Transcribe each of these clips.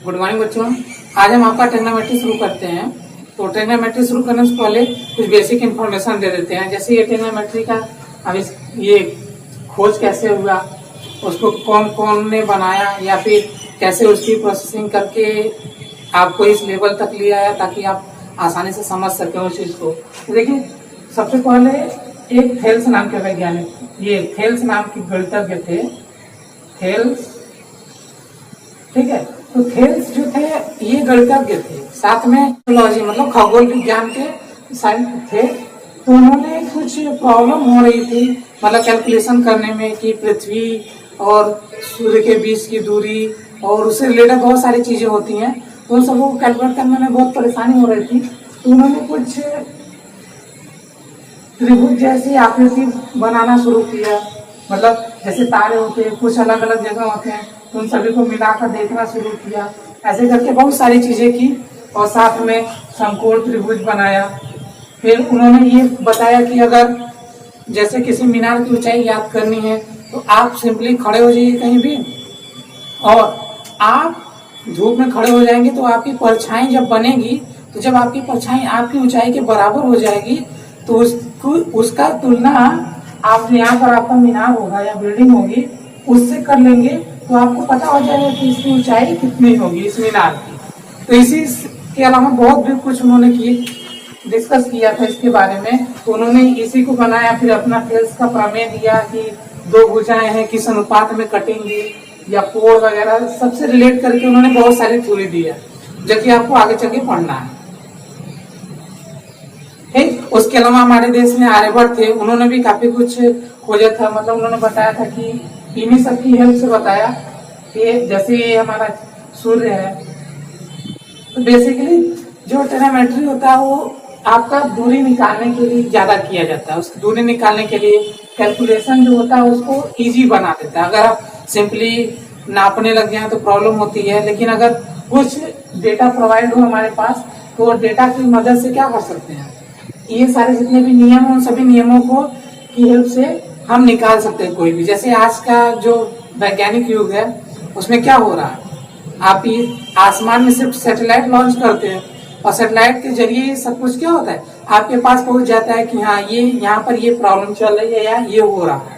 Good morning बच्चों। आज हम आपका ट्रिग्नोमेट्री शुरू करते हैं। तो ट्रिग्नोमेट्री शुरू करने से पहले कुछ बेसिक इन्फॉर्मेशन दे देते हैं। जैसे ये ट्रिग्नोमेट्री का ये खोज कैसे हुआ, उसको कौन कौन ने बनाया या फिर कैसे उसकी प्रोसेसिंग करके आपको इस लेवल तक ले आया ताकि आप आसानी से समझ सकें उस चीज को। तो देखिए, सबसे पहले एक थेल्स नाम के वैज्ञानिक, ये थेल्स नाम के गणितज्ञ थे, थेल्स। ठीक है, तो थेल्स जो थे ये गणितज्ञ थे, साथ में लॉजी मतलब खगोल विज्ञान के साइंस थे। तो उन्होंने कुछ प्रॉब्लम हो रही थी मतलब कैलकुलेशन करने में कि पृथ्वी और सूर्य के बीच की दूरी और उससे रिलेटेड बहुत सारी चीजें होती हैं, तो उन सबको कैलकुलेट करने में बहुत परेशानी हो रही थी। तो उन्होंने कुछ त्रिभुज जैसी आकृति बनाना शुरू किया, मतलब जैसे तारे होते हैं कुछ अलग अलग जगह होते हैं, तो उन सभी को मिलाकर देखना शुरू किया। ऐसे करके बहुत सारी चीजें की और साथ में समकोण त्रिभुज बनाया। फिर उन्होंने ये बताया कि अगर जैसे किसी मीनार की ऊंचाई याद करनी है तो आप सिंपली खड़े हो जाइए कहीं भी, और आप धूप में खड़े हो जाएंगे तो आपकी परछाई जब बनेगी, तो जब आपकी परछाई आपकी ऊंचाई के बराबर हो जाएगी तो उसका तुलना आप यहाँ पर आपका मीनार होगा या बिल्डिंग होगी उससे कर लेंगे, तो आपको पता हो जाएगा कि इसकी ऊंचाई कितनी होगी इस मीनार की। तो इसी के अलावा बहुत भी कुछ उन्होंने डिस्कस किया था इसके बारे में। तो उन्होंने इसी को बनाया, फिर अपना थेल्स का प्रमेय दिया कि दो भुजाएं हैं किस अनुपात में कटेंगी या कोण वगैरह सबसे रिलेट करके उन्होंने बहुत सारी थ्योरी दी है जो कि आपको आगे चल के पढ़ना है। ठीक, उसके अलावा हमारे देश में आर्यभट्ट थे, उन्होंने भी काफी कुछ खोजा था, मतलब उन्होंने बताया था कि इन्हीं सबकी हेल्प से बताया कि जैसे ये हमारा सूर्य है, तो बेसिकली जो ट्रिग्नोमेट्री होता है वो आपका दूरी निकालने के लिए ज्यादा किया जाता है। उस दूरी निकालने के लिए कैलकुलेशन जो होता है उसको इजी बना देता है। अगर आप सिंपली नापने लग जाए तो प्रॉब्लम होती है, लेकिन अगर कुछ डेटा प्रोवाइड हो हमारे पास तो डेटा की मदद से क्या कर सकते हैं, ये सारे जितने भी नियम हैं उन सभी नियमों को की हेल्प से हम निकाल सकते हैं कोई भी। जैसे आज का जो वैज्ञानिक युग है उसमें क्या हो रहा है, आप ये आसमान में सिर्फ सैटेलाइट लॉन्च करते हैं और सैटेलाइट के जरिए सब कुछ क्या होता है आपके पास पहुंच जाता है कि हाँ ये यहाँ पर ये प्रॉब्लम चल रही है या ये हो रहा है।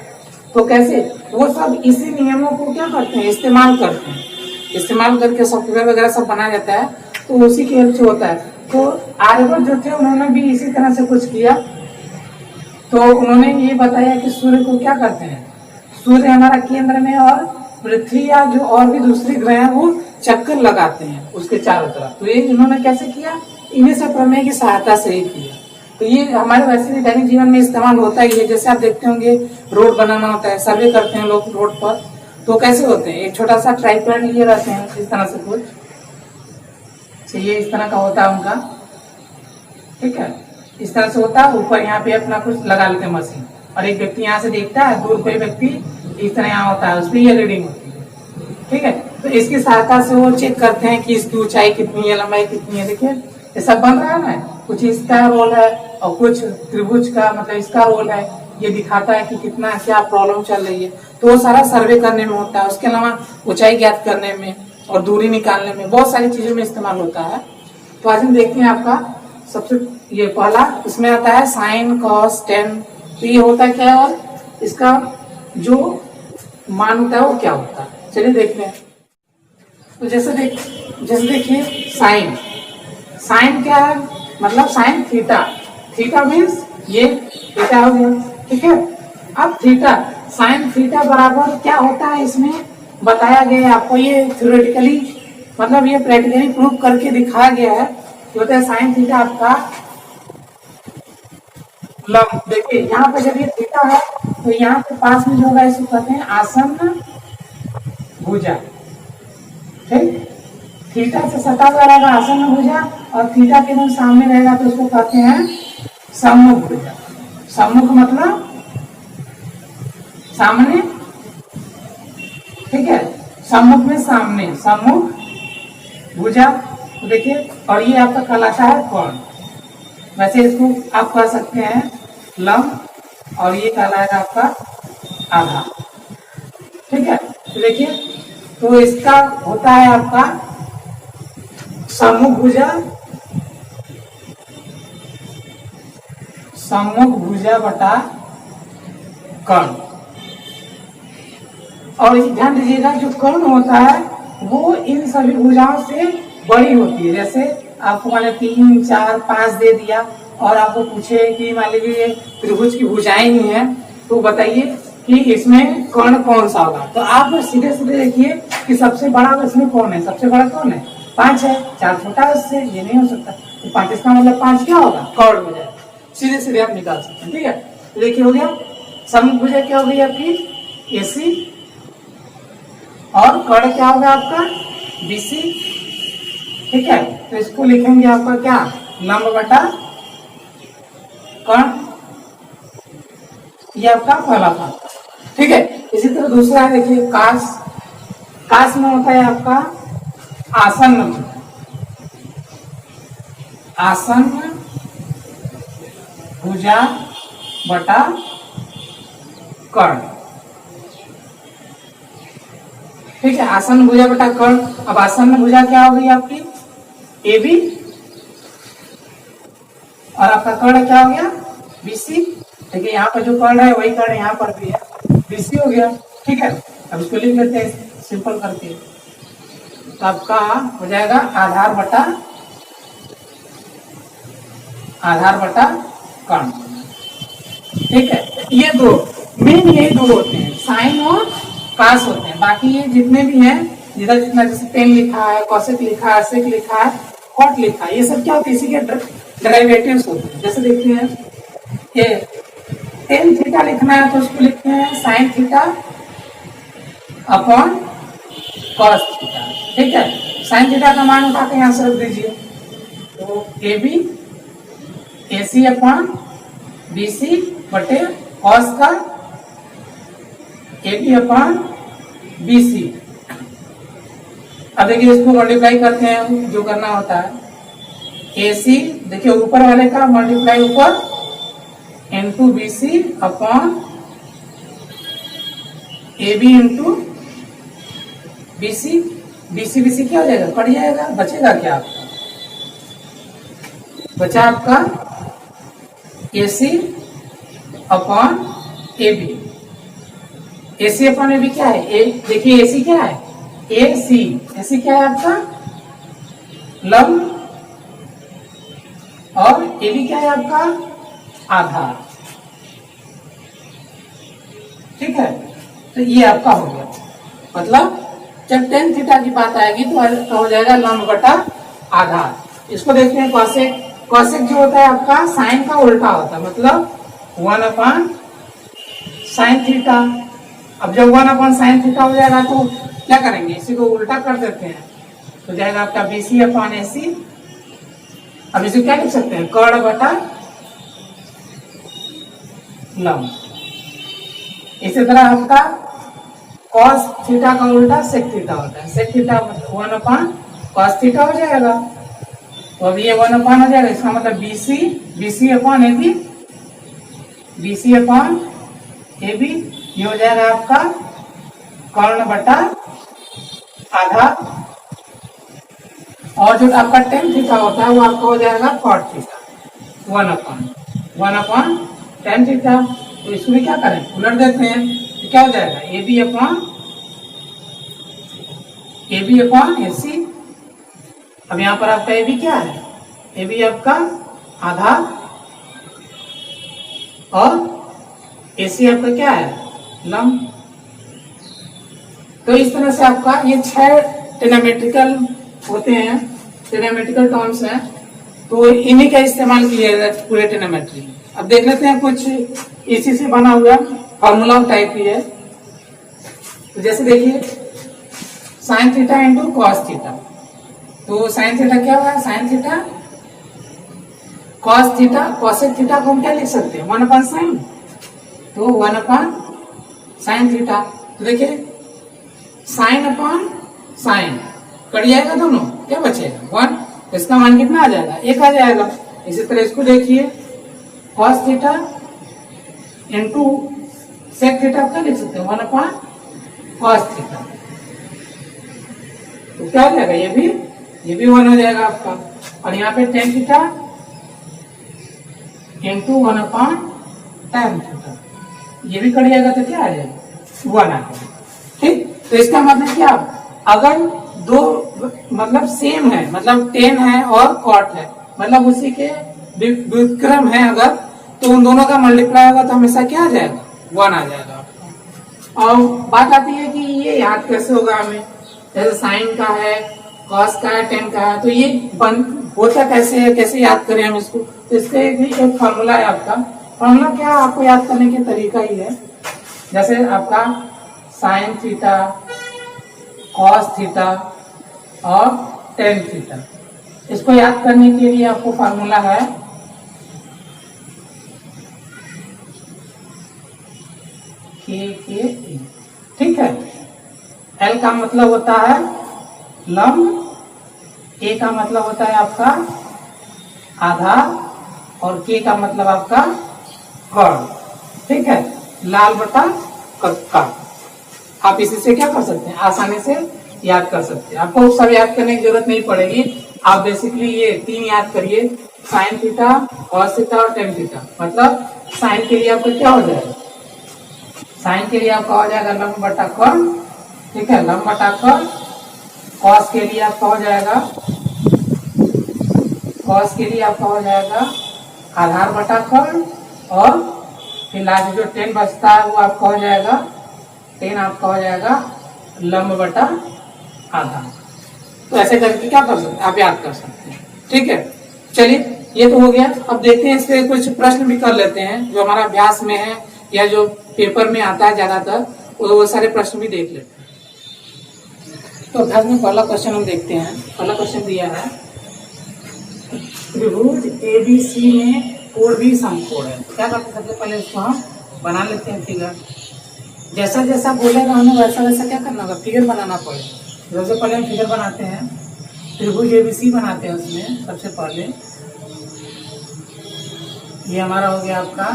तो कैसे वो सब इसी नियमों को क्या करते हैं, इस्तेमाल करते हैं, इस्तेमाल करके सॉफ्टवेयर वगैरह सब बनाया जाता है, तो उसी की हेल्प से होता है। तो आर्यभट्ट जो थे उन्होंने भी इसी तरह से कुछ किया। तो उन्होंने ये बताया कि सूर्य को क्या करते हैं, सूर्य हमारा केंद्र में और पृथ्वी या जो और भी दूसरे ग्रह हैं वो चक्कर लगाते हैं उसके चारों तरफ। तो ये इन्होंने कैसे किया, इन्हीं सब प्रमेय की सहायता से ही किया। तो ये हमारे वैसे भी दैनिक जीवन में इस्तेमाल होता ही है। जैसे आप देखते होंगे रोड बनाना होता है, सर्वे करते हैं लोग रोड पर, तो कैसे होते हैं, एक छोटा सा ट्राइपॉड लिए रहते हैं इस तरह से कुछ, ये इस तरह का होता है उनका, ठीक है, इस तरह से होता है। ऊपर यहाँ पे अपना कुछ लगा लेते हैं मशीन, और एक व्यक्ति यहाँ से देखता है, दूर कोई व्यक्ति इस तरह यहाँ होता है, उस पर ये रीडिंग होती है। ठीक है, तो इसकी सहायता से वो चेक करते हैं कि इसकी ऊंचाई कितनी है, लंबाई कितनी है। देखिए ये सब बन रहा है ना, कुछ इसका रोल है और कुछ त्रिभुज का मतलब इसका रोल है, ये दिखाता है कि कितना क्या प्रॉब्लम चल रही है। तो वो सारा सर्वे करने में होता है। उसके अलावा ऊंचाई ज्ञात करने में और दूरी निकालने में बहुत सारी चीजों में इस्तेमाल होता है। तो आज हम देखते हैं आपका सबसे ये पहला इसमें आता है साइन कॉस टेन। तो ये होता है क्या और इसका जो मान होता है वो क्या होता है, चलिए देखते हैं। तो जैसे देखिए साइन, साइन क्या है, मतलब साइन थीटा, थीटा मीन्स ये थीटा हो गया, ठीक है। अब थीटा साइन थीटा बराबर क्या होता है इसमें बताया गया है आपको, ये थ्योरेटिकली मतलब ये प्रैक्टिकली प्रूव करके दिखाया गया है। होता है साइन थीटा आपका लंब। देखिए यहाँ पे जब ये थीटा है तो यहाँ पे पास में जो होगा इसको कहते हैं आसन्न भुजा, ठीक। थीटा से सटा हुआ रहेगा आसन्न भुजा और थीटा के एकदम सामने रहेगा तो उसको कहते हैं सम्मुख भुजा। सम्मुख मतलब सामने, ठीक है, सम्मुख में सामने, सम्मुख भुजा। तो देखिए, और ये आपका कहलाता है कोण। वैसे इसको आप कह सकते हैं लंब और ये कहलाएगा आपका आधा, ठीक है। तो देखिए, तो इसका होता है आपका सम्मुख भुजा बटा कर्ण। और ध्यान दीजिएगा जो कर्ण होता है वो इन सभी भुजाओं से बड़ी होती है। जैसे आपको मान 3, 4, 5 दे दिया और आपको पूछे कि मान लीजिए त्रिभुज की भुजाएं ही हैं तो बताइए कि इसमें कर्ण कौन सा होगा। तो आप सीधे सीधे देखिए कि सबसे बड़ा इसमें कौन है, सबसे बड़ा कौन है, 5 है, 4 छोटा है उससे, ये नहीं हो सकता। तो 5 इसका मतलब 5 क्या होगा, कर्ण हो जाएगा। सीधे सीधे आप निकाल सकते हैं। ठीक है, तो देखिए हो गया सम्मुख भुजा क्या हो गई आपकी AC और कर्ण क्या होगा आपका BC। ठीक है, तो इसको लिखेंगे आपका क्या, लंब बटा कर्ण। ये आपका पहला भाग। ठीक है, इसी तरह दूसरा है देखिए काश। काश में होता है आपका आसन्न भुजा, आसन्न भुजा बटा कर्ण। ठीक है, आसन्न भुजा बटा कर्ण। अब आसन्न भुजा क्या हो गई आपकी AB और आपका कर्ण क्या हो गया BC। देखिए यहाँ पर जो कर्ण है वही कर्ण यहाँ पर भी है, BC हो गया। ठीक है, अब इसको लिख लेते हैं सिंपल करके। तो आपका हो जाएगा आधार बटा कर्ण। ठीक है, ये दो मेन यही दो होते हैं, साइन और कास होते हैं। बाकी ये जितने भी हैं जिधर जितना जैसे टेन लिखा है, कॉसेक लिखा है, सेक लिखा है, कॉट लिखा है, ये सब क्या होते हैं, इसी के डेरिवेटिव्स होते हैं। जैसे देखते हैं ये टेन थीटा लिखना है तो उसको लिखते हैं sine theta upon cos theta. ठीक है, साइन थीटा का मान उठा के यहाँ से रख दीजिए। तो AB AC अपॉन BC बटे कॉस का AB अपॉन BC। अब देखिए इसको मल्टीप्लाई करते हैं, जो करना होता है AC देखिए ऊपर वाले का मल्टीप्लाई ऊपर into BC upon AB into BC। BC क्या हो जाएगा, कट जाएगा, बचेगा क्या आपका, बचा आपका AC upon AB। AC upon AB क्या है, देखिए AC क्या है AC क्या है आपका लंब और AB क्या है आपका आधार। ठीक है, तो ये आपका हो गया। मतलब जब टेन थीटा की बात आएगी तो हो जाएगा लंब बटा आधार। इसको देखते हैं कॉसेक। कॉसेक जो होता है आपका साइन का उल्टा होता है, मतलब 1 अपॉन साइन थीटा। अब जब 1 अपॉन साइन थीटा हो जाएगा तो क्या करेंगे, इसी को उल्टा कर देते हैं तो जाएगा आपका BC अपॉन AC। अब इसे क्या लिख सकते हैं, कर्ण बटा लंब। इसी तरह आपका कॉस थीटा का उल्टा सेक थीटा होता है, sec theta 1 upon cos theta हो जाएगा। तो अब ये 1 अपॉन हो जाएगा, इसका मतलब BC upon AB, BC upon AB। ये हो जाएगा आपका कर्ण बटा आधार। और जो आपका टेन थीटा होता है वो आपका हो जाएगा cot theta 1 upon tan theta. तो इसमें क्या करें, उलट देते हैं तो क्या हो जाएगा AB अपॉन AC। अब यहाँ पर आपका AB क्या है, AB आपका आधार और AC आपका क्या है लंब। तो इस तरह से आपका ये 6 ट्रिग्नोमेट्रिकल होते हैं, ट्रिग्नोमेट्रिकल टर्म्स हैं, तो इन्हीं का इस्तेमाल किया जाता है पूरे ट्रिग्नोमेट्री। अब देख लेते हैं कुछ इसी से बना हुआ फॉर्मूला टाइप ही है। तो जैसे देखिए sine theta into cos theta. तो साइन थीटा क्या हुआ, sine theta cos theta, cosec theta को हम क्या लिख सकते हैं 1 अपॉन साइन, तो 1 अपॉन साइन थीटा। तो देखिए साइन अपॉन साइन कट जाएगा, दोनों क्या बचेगा 1, इसका मान कितना आ जाएगा 1 आ जाएगा। इसी तरह इसको देखिए cos theta into sec theta क्या लिख सकते हैं 1 अपॉन कॉस थीटा। तो क्या हो जाएगा, ये भी ये भी 1 हो जाएगा आपका। और यहाँ पे tan theta into 1/tan theta, ये भी कट जाएगा तो क्या आ जाएगा 1 आ जाएगा। ठीक, तो इसका मतलब क्या, अगर दो मतलब सेम है, मतलब tan है और cot है, मतलब उसी के व्युत्क्रम है अगर, तो उन दोनों का मल्टीप्लाई होगा तो हमेशा क्या आ जाएगा 1 आ जाएगा। और बात आती है कि ये याद कैसे होगा हमें, जैसे साइन का है, कॉस का है, टेन का है, तो ये होता कैसे है, कैसे याद करें हम इसको। तो इसका एक फॉर्मूला है आपका। फॉर्मूला क्या, आपको याद करने का तरीका ही है, जैसे आपका साइन थीटा, कॉस थीटा और टेन थीटा, इसको याद करने के लिए आपको फॉर्मूला है के, ठीक है। एल का मतलब होता है लंब, ए का मतलब होता है आपका आधार और के का मतलब आपका कर्ण, ठीक है। लाल बटा कक्का, आप इसी से क्या कर सकते हैं, आसानी से याद कर सकते हैं। आपको सब याद करने की जरूरत नहीं पड़ेगी, आप बेसिकली ये 3 याद करिए, साइन थीटा, कॉस थीटा और टेन थीटा। मतलब साइन के लिए आपका क्या हो जाएगा, साइन के लिए आपका हो जाएगा लंब बटा कर्ण, ठीक है, लंब बटा कर्ण। कॉस के लिए आपका हो जाएगा, कॉस के लिए आपका हो जाएगा आधार बटा कर्ण, और फिर लास्ट जो टेन बचता है वो आपका हो जाएगा, टेन आपका हो जाएगा लंब बटा आधार। तो ऐसे करके क्या कर सकते हैं, आप याद कर सकते हैं, ठीक है। चलिए ये तो हो गया। अब देखते हैं इस पे कुछ प्रश्न भी कर लेते हैं जो हमारा अभ्यास में है या जो पेपर में आता है ज्यादातर, वो सारे प्रश्न भी देख लेते हैं। तो अभ्यास में पहला क्वेश्चन हम देखते हैं। पहला क्वेश्चन दिया है, त्रिभुज एबीसी में कोण भी समकोण है। क्या करते हैं, सबसे पहले इसको हम बना लेते हैं फिगर। जैसा जैसा बोलेगा हमें वैसा वैसा क्या करना होगा, फिगर बनाना पड़ेगा। सबसे पहले हम फिगर बनाते हैं, त्रिभुज एबीसी बनाते हैं। उसमें सबसे पहले ये हमारा हो गया आपका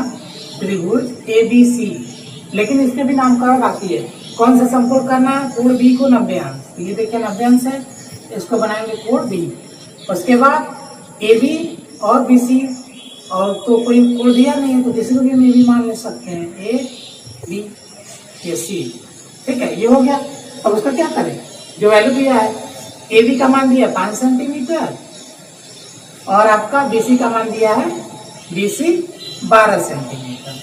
त्रिभुज एबीसी, लेकिन इसके भी नामकरण बाकी है। कौन सा समकोण करना है, कोण बी को 90 अंश। ये देखिए 90 अंश है, इसको बनाएंगे कोण बी। उसके बाद ए बी और बी सी, और तो कोई कोण दिया नहीं है तो किसी को भी हम ए बी मान ले सकते हैं, ए बी ए सी, ठीक है। ये हो गया। अब उसका क्या करें, जो वैल्यू दिया है, ए बी का मान दिया 5 सेंटीमीटर और आपका बी सी का मान दिया है बी सी 12 सेंटीमीटर।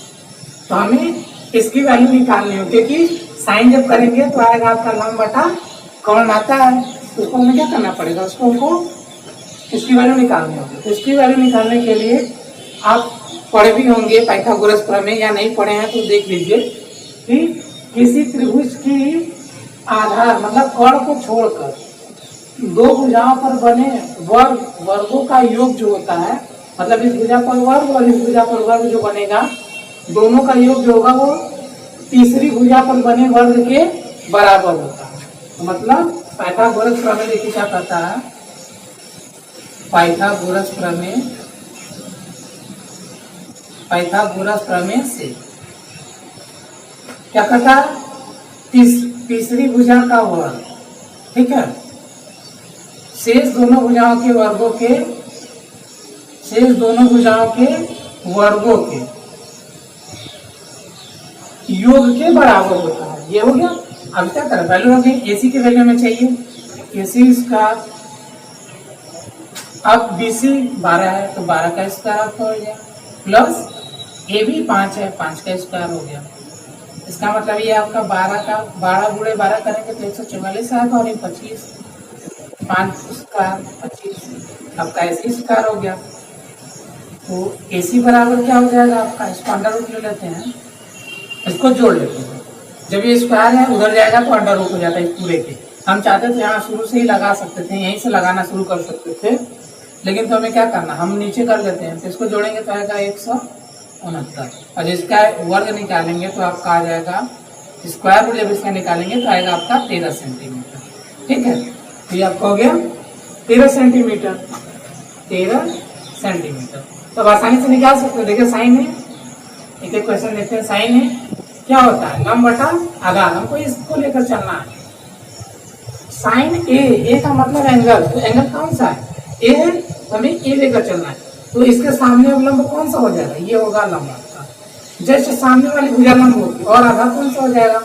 तो हमें इसकी वैल्यू निकालनी हो, क्योंकि साइन जब करेंगे तो आएगा आपका लंब बटा कर्ण आता है, तो उसको हमें क्या करना पड़ेगा, उसको हमको इसकी वैल्यू निकालनी होगी। तो इसकी वैल्यू निकालने के लिए आप पढ़े भी होंगे पाइथागोरस प्रमेय, या नहीं पढ़े हैं तो देख लीजिए कि किसी त्रिभुज की आधार मतलब कर्ण को छोड़कर दो भुजाओं पर बने वर्गों का योग जो होता है, मतलब इस भुजा पर वर्ग और इस भुजा पर वर्ग जो बनेगा, दोनों का योग जो होगा वो तीसरी भुजा पर बने वर्ग के बराबर होता है। तो मतलब पाइथागोरस प्रमेय देखिए क्या कहता है, पाइथागोरस प्रमेय से क्या कहता है, तीसरी भुजा का वर्ग, ठीक है, शेष दोनों भुजाओं के वर्गों के योग के बराबर होता है। ये हो गया। अब क्या करें, वैल्यू हो गई, एसी की वैल्यू में चाहिए एसी स्क्वायर। अब बीसी 12 है तो 12 का स्क्वायर हो गया, प्लस ए भी 5 है, 5 का स्क्वायर हो गया। इसका मतलब ये आपका 12 गुणे 12 करेंगे तो 144 आएगा, और 25 5 स्क्वायर 25 आपका एसी स्क्वायर हो गया। तो एसी बराबर क्या हो जाएगा आपका, इसको अंडर रूट ले लेते हैं, इसको जोड़ लेते हैं। जब ये स्क्वायर है उधर जाएगा तो अंडर रूट हो जाता है पूरे के। हम चाहते थे यहाँ शुरू से ही लगा सकते थे, यहीं से लगाना शुरू कर सकते थे, लेकिन तो हमें क्या करना, हम नीचे कर लेते हैं। तो इसको जोड़ेंगे तो आएगा 169, और इसका वर्ग निकालेंगे तो आपका आ जाएगा स्क्वायर रूट, जब इसका निकालेंगे तो आएगा आपका 13 सेंटीमीटर, ठीक है। तो ये आपका हो गया 13 सेंटीमीटर। तो अब आसानी से निकाल सकते हैं। देखिए साइन है, एक एक क्वेश्चन देखते हैं। साइन है क्या होता है, लंब बटा आधार, हमको इसको लेकर चलना है। साइन ए का मतलब एंगल, तो एंगल कौन सा है, ए है, तो हमें ए लेकर चलना है। तो इसके सामने अब लंब कौन सा हो जाएगा, ये होगा लंब आपका। जैसे सामने वाली भुजा लंब होगी और आधार कौन सा हो जाएगा,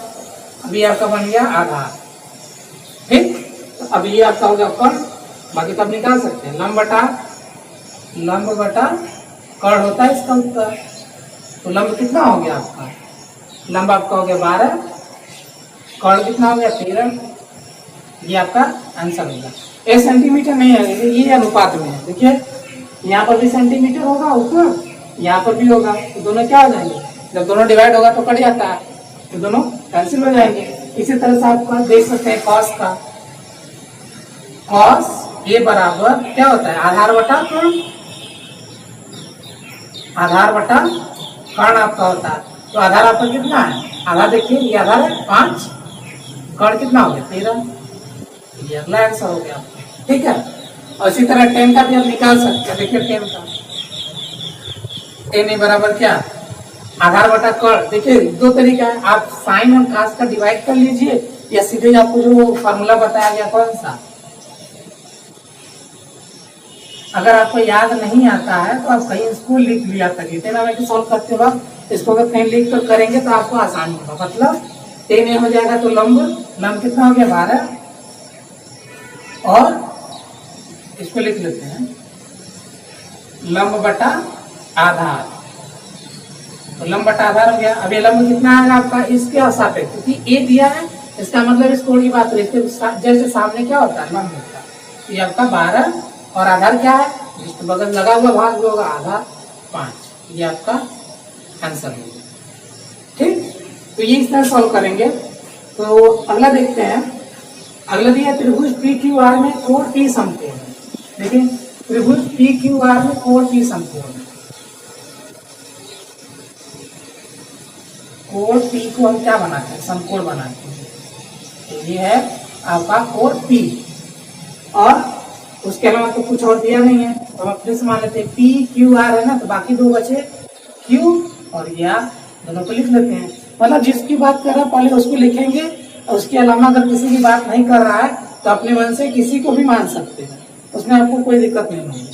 अभी आपका बन गया आधार। ठीक, तो अभी ये आपका हो गया कर्ण, बाकी तो आप निकाल सकते हैं। लंब बटा कर्ण होता है इसका उत्तर। तो लंब कितना हो गया आपका, लंब आपका हो गया 12, कर्ण कितना हो गया 13। ये आपका आंसर होगा। ये सेंटीमीटर नहीं है, ये अनुपात में है। देखिए यहाँ पर भी सेंटीमीटर होगा ऊपर, यहाँ पर भी होगा, तो दोनों क्या हो जाएंगे, जब दोनों डिवाइड होगा तो कट जाता है, तो दोनों कैंसिल हो जाएंगे। इसी तरह से आपका देख सकते हैं कॉस का, कॉस ए बराबर क्या होता है, आधार बटा कर्ण, आधार बटा कर्ण आपका होता है। तो आधार आपका कितना है, आधार देखिए ये आधार है 5, कर्ण कितना हो गया 13, ये अगला आंसर हो गया। ठीक है, और इसी तरह 10 का भी आप निकाल सकते हैं। देखिए 10 का, 10 ए बराबर क्या, आधार बटा कर्ण। देखिए दो तरीका है, आप साइन और कास का डिवाइड कर लीजिए या सीधे आपको जो फॉर्मूला बताया गया कौन सा, अगर आपको याद नहीं आता है तो आप कहीं इसको लिख लिया करिए। 10 में सॉल्व करते वक्त इसको अगर कहीं लिख कर करेंगे तो आपको आसान होगा। मतलब 10 ए हो जाएगा, तो लंब कितना हो गया 12, और इसको लिख लेते हैं लंब बटा आधार, तो लंब बटा आधार हो गया। अब ये लंब कितना आएगा आपका, इसके सापेक्ष, क्योंकि ए दिया है इसका मतलब इस कोण की बात है, इसके जैसे सामने क्या होता है लंब होता है। ये आपका 12 और आधार क्या है, जिसके बगल लगा हुआ भाग जो होगा आधार 5, ये आपका आंसर होगा। ठीक, तो ये इस तरह सॉल्व करेंगे। तो अगला देखते हैं, अगला दिया त्रिभुज पी क्यू आर में कोण टी समकोण। देखिए त्रिभुज पी क्यू आर में कोण टी समकोण, कोण पी को हम क्या बनाते हैं, समकोण बनाते हैं। तो ये है आपका कोण पी, और उसके अलावा तो कुछ और दिया नहीं है, तो हम फिर से मान लेते हैं पी क्यू आर है ना, तो बाकी दो बचे क्यू और या, दोनों को लिख लेते हैं। मतलब जिसकी बात कर रहा है पहले उसको लिखेंगे, और उसके अलावा अगर किसी की बात नहीं कर रहा है तो अपने मन से किसी को भी मान सकते हैं, उसमें आपको कोई दिक्कत नहीं होगी,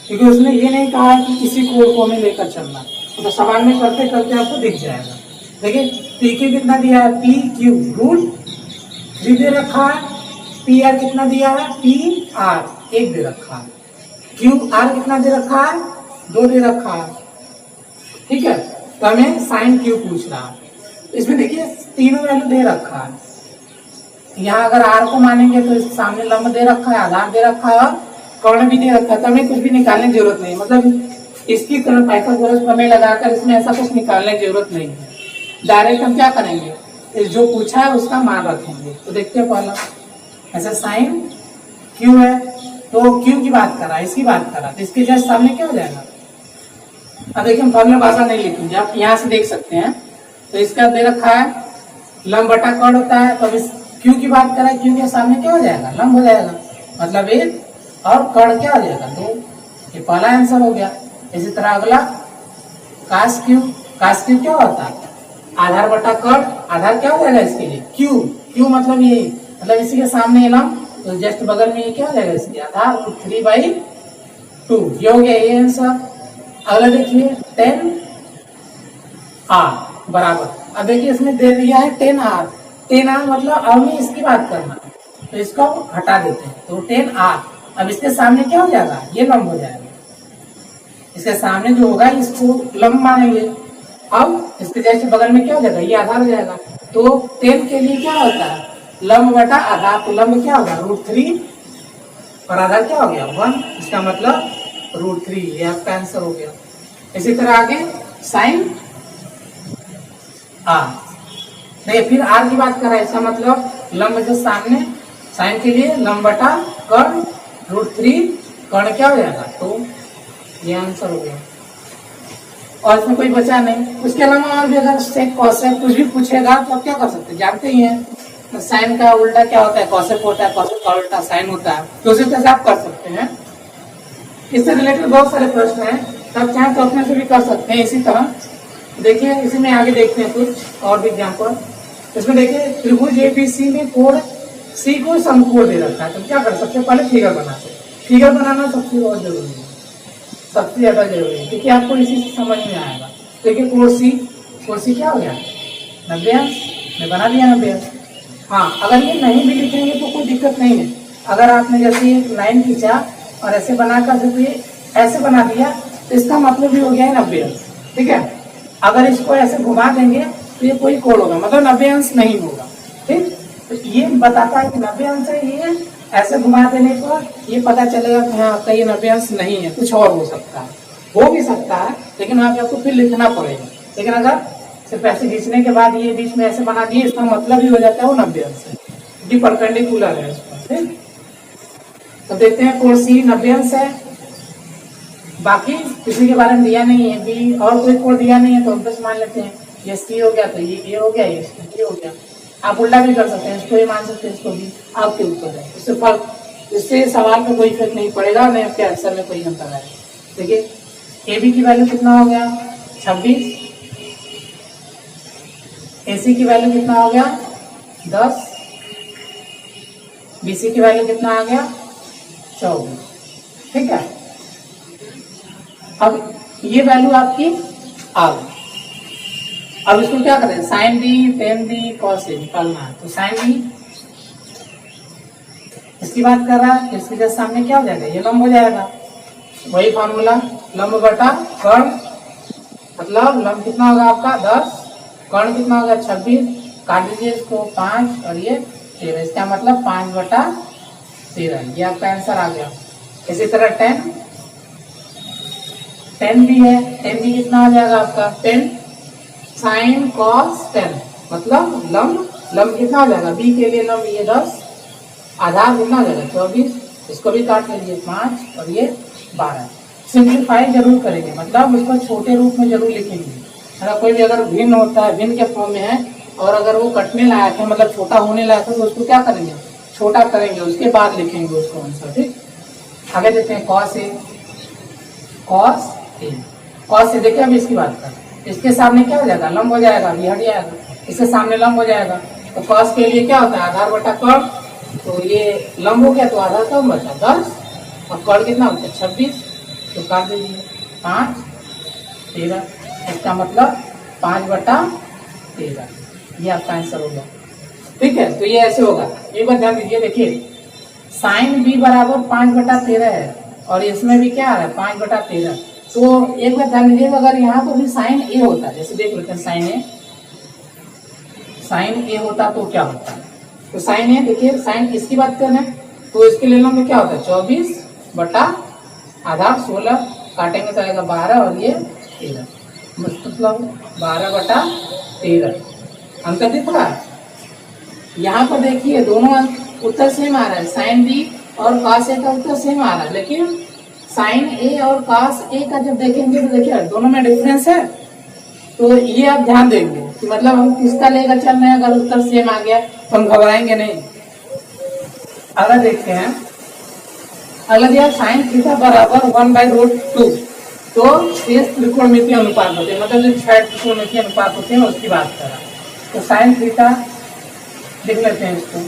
क्योंकि उसने ये नहीं कहा है कि किसी कोण को हमें लेकर चलना, तो सवाल में करते करते आपको दिख जाएगा। देखिए पी क्यू कितना दिया है, पी क्यू रूट 3 दे रखा है, पी आर कितना दिया है, पी आर 1 दे रखा है, क्यू आर कितना दे रखा है, 2 दे रखा है। ठीक है, तो हमें साइन क्यू पूछ रहा है, इसमें देखिए तीनों वैल्यू दे रखा है। यहाँ अगर आर को मानेंगे तो इसके सामने लंब दे रखा है, आधार दे रखा है और कर्ण भी दे रखा है, तो हमें कुछ भी निकालने की जरूरत नहीं। मतलब इसकी तरह पाइथागोरस प्रमेय लगाकर इसमें ऐसा कुछ निकालने की जरूरत नहीं है। डायरेक्ट हम क्या करेंगे, जो पूछा है उसका मान रखेंगे। तो देखते हैं पहला, ऐसे साइन क्यू है, तो क्यू की बात कर रहा है, इसकी बात कर रहा है, तो इसके जस्ट सामने क्या हो जाएगा। अब देखिए हम फॉर्मूला भाषा नहीं लिखेंगे, आप यहाँ से देख सकते हैं। तो इसका दे रखा है लंब बटा कर्ण होता है, तो अब इस क्यू की बात कर रहा है, क्यू के सामने क्या हो जाएगा, लंब हो जाएगा, मतलब 1, और कर्ण क्या हो जाएगा 2। ये पहला आंसर हो गया। इसी तरह अगला कास क्यू क्या होता है, आधार बटा कर्ण, आधार क्या हो जाएगा इसके लिए क्यू मतलब ये, मतलब इसी के सामने लंब, तो जस्ट बगल में ये क्या हो जाएगा इसके आधार, तो 3/2, ये हो गया ये आंसर। अगला देखिए 10 आर बराबर, अब देखिए इसमें दे दिया है 10 आर मतलब अब में इसकी बात करना, तो इसको हटा देते हैं, तो 10 आर। अब इसके सामने क्या हो जाएगा, ये लंब हो जाएगा, इसके सामने जो होगा इसको लंब मानेंगे। अब इसके जैसे बगल में क्या हो जाएगा, ये आधार हो जाएगा। तो 10 के लिए क्या होता है, लंब बटा आधार, तो लंब क्या होगा √3 और आधार क्या हो गया 1, इसका मतलब √3, ये आपका आंसर हो गया। इसी तरह आगे साइन आर, नहीं फिर आर की बात कर रहा है, इसका मतलब लंब जो सामने, साइन के लिए लंब बटा कर्ण √3, कर्ण क्या हो जाएगा, तो ये आंसर हो गया। और इसमें कोई बचा नहीं। उसके अलावा और भी अगर सेक कॉसेक कुछ भी पूछेगा तो आप क्या कर सकते हैं, जानते ही हैं, तो साइन का उल्टा क्या होता है, कॉसेक होता है, कॉसेक का उल्टा साइन होता है, तो उसी तरह से आप कर सकते हैं। इससे रिलेटेड बहुत सारे प्रश्न हैं, तो आप चाहें तो अपने से भी कर सकते हैं। इसी तरह देखिए, इसी में आगे देखते हैं कुछ और भी एग्जाम्पल। इसमें देखिए त्रिभुज एबीसी में कोण सी को शंकु दे रखा है, तो क्या कर सबसे पहले फिगर बनाते हैं। फिगर बनाना सबसे बहुत जरूरी है, सबसे ज्यादा जरूरी है, क्योंकि आपको इसी से समझ में आएगा। देखिए कोर्सी क्या हो गया 90 अंश, मैं बना दिया 90 अंश। हाँ, अगर ये नहीं भी लिखेंगे तो कोई दिक्कत नहीं है। अगर आपने जैसे एक लाइन खींचा और ऐसे बनाकर जब ये ऐसे बना दिया तो इसका मतलब भी हो गया है 90 अंश। ठीक है, अगर इसको ऐसे घुमा देंगे तो ये कोई कोण होगा, मतलब 90 अंश नहीं होगा। ठीक, तो ये बताता है कि 90 अंश है, ये ऐसे घुमा देने पर ये पता चलेगा कि हाँ आपका ये 90 अंश नहीं है, कुछ और हो सकता है, हो भी सकता है, लेकिन वहाँ पे आपको फिर लिखना पड़ेगा। लेकिन अगर सिर्फ ऐसे खींचने के बाद ये बीच में ऐसे बना दिए, इसका मतलब ही हो जाता है वो 90 अंश है, क्योंकि परपेंडिकुलर है इसको। ठीक, तो देखते हैं कोण सी 90 अंश है, बाकी किसी के बारे में दिया नहीं है, बी और कोई कोण दिया नहीं है, तो हम बस मान लेते हैं ये सी हो गया, तो ये हो गया, ये हो गया। आप उल्टा भी कर सकते हैं, इसको ये मान सकते हैं, इसको भी, आपके ऊपर है। इससे फर्क, इससे सवाल में कोई इफेक्ट नहीं पड़ेगा, नहीं आपके आंसर में कोई अंतर है। देखिए ए बी की वैल्यू कितना हो गया 26, ए सी की वैल्यू कितना हो गया 10, बी सी की वैल्यू कितना आ गया 24। ठीक है, अब ये वैल्यू आपकी आ गई। अब इसको क्या करें, sine B tan B cos A निकालना है, तो साइन बी इसकी बात कर रहा है, इसके जैसे सामने क्या हो जाएगा, ये लंब हो जाएगा, वही फॉर्मूला, लंब बटा कर्ण, मतलब लंब कितना होगा आपका 10, कर्ण कितना होगा 26, काट दीजिए इसको 5 और ये 13, इसका मतलब 5 बटा 13, ये आपका आंसर आ गया। इसी तरह 10 भी है, 10 भी कितना हो जाएगा आपका 10 साइन कॉस 10, मतलब लंब कितना हो जाएगा, बी के लिए लंब ये 10, आधार कितना हो जाएगा 24, इसको भी काट लीजिए 5 और ये 12। सिंप्लीफाई जरूर करेंगे, मतलब उसको छोटे रूप में जरूर लिखेंगे। अगर कोई भी अगर भिन्न होता है, भिन्न के फॉर्म में है और अगर वो कटने लायक है, मतलब छोटा होने लायक है, तो उसको क्या करेंगे, छोटा करेंगे, उसके बाद लिखेंगे उसको आंसर। ठीक, आगे देखते हैं कॉस ए, कॉस ए देखिए, अभी इसकी बात कर, इसके सामने क्या हो जाएगा, लंब हो जाएगा, ये हट जाएगा, इसके सामने लंब हो जाएगा, तो कॉस के लिए क्या होता है आधार बटा कर्ण, तो ये लंब हो गया तो आधार कम बचा 10 और कर्ण कितना होता है 26, तो काट दीजिए 5 13, इसका मतलब 5 बटा 13, ये आपका आंसर होगा। ठीक है, तो ये ऐसे होगा, एक बार ध्यान दीजिए। देखिए साइन बी बराबर 5 बटा 13 है और इसमें भी क्या आ रहा है 5 बटा 13, तो एक बार ध्यान दीजिए, अगर यहाँ पर भी साइन ए होता है, जैसे देख लेते हैं साइन ए होता तो क्या होता है, तो साइन ए देखिए, साइन इसकी बात करें तो इसके लिए लंब क्या होता है 24 बटा आधार 16, काटेंगे तो आएगा 12 और ये 13, मतलब 12 बटा 13। अंतर दिख रहा है, यहाँ पर देखिए दोनों उत्तर सेम आ रहा है, साइन बी और कॉस ए का उत्तर सेम आ रहा है, लेकिन साइन ए और कॉस ए का जब देखेंगे तो देखिए दोनों में डिफरेंस है। तो ये आप ध्यान देंगे कि मतलब हम किसका लेकर चल रहे हैं, अगर उत्तर सेम आ गया तो हम घबराएंगे नहीं। अगला देखते हैं, अगला दिया साइन थीटा बराबर 1/√2, तो शेष त्रिकोणमितीय अनुपात होते हैं, मतलब जो 6 त्रिकोणमितीय अनुपात होते हैं उसकी बात कर रहा है। तो साइन थीटा लिख लेते हैं इसको,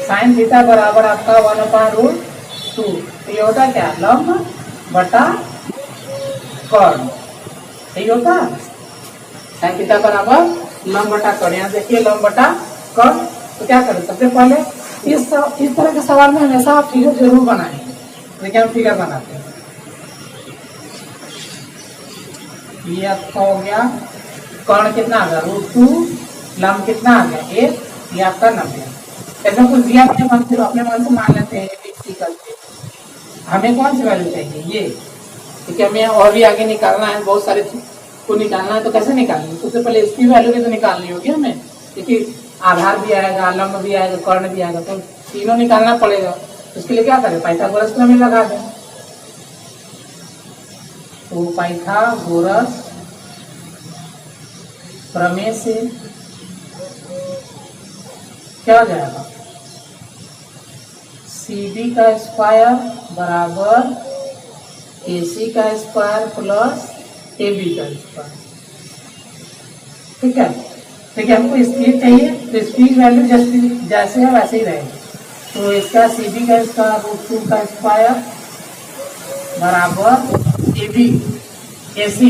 साइन थीटा बराबर आपका 1/√2, तो ये होता है क्या, लंब बटा कर्ण, यही होता है साइन थीटा बराबर लंब बटा कर्ण। यहाँ देखिए लंब बटा कर्ण, तो क्या करें, सबसे पहले इस तरह के सवाल में हमेशा आप फिगर जरूर बनाएंगे। देखिए हम फिगर बनाते हैं, ये आपका हो गया कर्ण कितना आ गया √2, लंब कितना आ गया 1, ये आपका 90। ऐसा कुछ दिया अपने मन से मान लेते हैं, हमें कौन सी वैल्यू चाहिए ये, क्योंकि हमें और भी आगे निकालना है, बहुत सारे को निकालना है, तो कैसे निकालेंगे, सबसे पहले इसकी वैल्यू भी तो निकालनी होगी हमें, क्योंकि आधार भी आएगा, लंब भी आएगा, कर्ण भी आएगा, तो तीनों निकालना पड़ेगा। उसके लिए क्या करें, पाइथागोरस प्रमेय लगा दें, तो पाइथागोरस प्रमेय से क्या हो जाएगा, CD का स्क्वायर बराबर AC का स्क्वायर प्लस AB का स्क्वायर। ठीक है, ठीक है, हमको स्पीड चाहिए तो स्पीड वैल्यू जस्ट जैसे है वैसे ही रहेगी। तो इसका सी बी का स्क्वायर रूट 2 का स्क्वायर बराबर ए बी, ए सी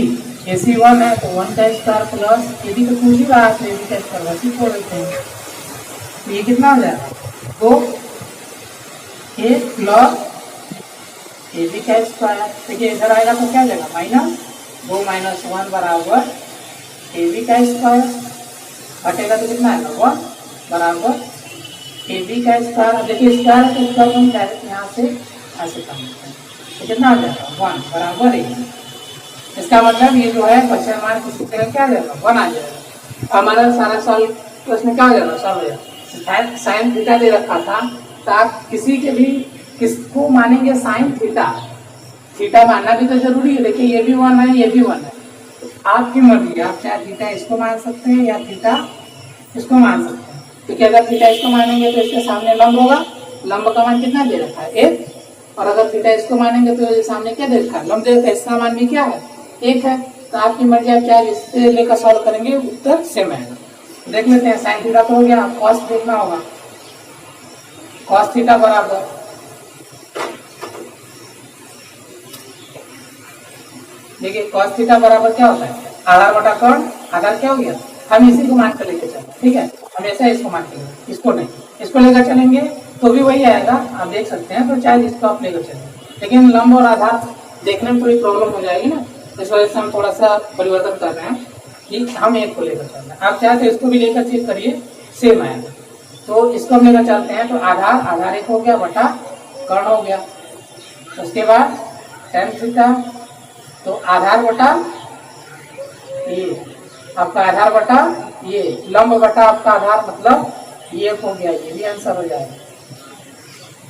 1 है तो 1 का स्क्वायर प्लस ए बी तो पूछ ही रहा है तो ए बी का स्क्वायर वैसे ही छोड़ देते हैं। तो ये कितना हो जाएगा, तो ए प्लस ए बी का स्क्वायर। देखिए इधर आएगा तो क्या जाएगा माइनस 2 - 1 बराबर ए बी का स्क्वायर, हटेगा तो कितना आएगा 1 बराबर ए बी का स्क्वायर। देखिए स्क्वायर तो स्क्वायर हम डायरेक्ट यहाँ से ऐसे कर लेते हैं तो कितना आ जाएगा 1 बराबर ए। इसका मतलब ये जो है क्वेश्चन मार्क किसी तरह क्या आ जाएगा 1 आ जाएगा। हमारा सारा सॉल्व प्रश्न क्या हो जाएगा सॉल्व हो जाएगा। साइन थीटा दे रखा था तो आप किसी के भी किसको मानेंगे साइन थीटा, थीटा मानना भी तो जरूरी है। देखिए ये भी 1 है ये भी 1 है, आपकी मर्जी, आप चाहे थीटा इसको मान सकते हैं या थीटा इसको मान सकते हैं। तो क्या अगर थीटा इसको मानेंगे तो इसके सामने लंब होगा, लंब का मान कितना दे रखा है 1, और अगर थीटा इसको मानेंगे तो सामने क्या दे रखा है लंब दे रखा है, इसका मान भी क्या है 1 है। तो आपकी मर्जी, आप क्या इससे लेकर सॉल्व करेंगे उत्तर सेम आएगा। देख लेते हैं, साइन थीटा तो हो गया, कॉस देखना होगा, कॉस थीटा बराबर देखिए कॉस थीटा बराबर क्या होता है आधार बटा कर्ण, आधार क्या हो गया, हम इसी को मान कर लेके चलेंगे। ठीक है, हमेशा इसको मान के लेंगे, इसको नहीं, इसको लेकर चलेंगे तो भी वही आएगा, आप देख सकते हैं। तो चाहे इसको आप लेकर चलेंगे, लेकिन लंब और आधार देखने में थोड़ी प्रॉब्लम हो जाएगी ना, इस वजह से हम थोड़ा सा परिवर्तन कर रहे हैं कि हम एक को लेकर चल रहे हैं। आप चाहे तो इसको भी लेकर चेक करिए सेम आएगा। तो इसको हम लेकर चलते हैं तो आधार एक हो गया बटा कर्ण हो गया, उसके बाद tan थीटा तो आधार बटा ये आपका आधार बटा ये लंब बटा आपका आधार, मतलब ये हो गया, ये भी आंसर हो जाएगा,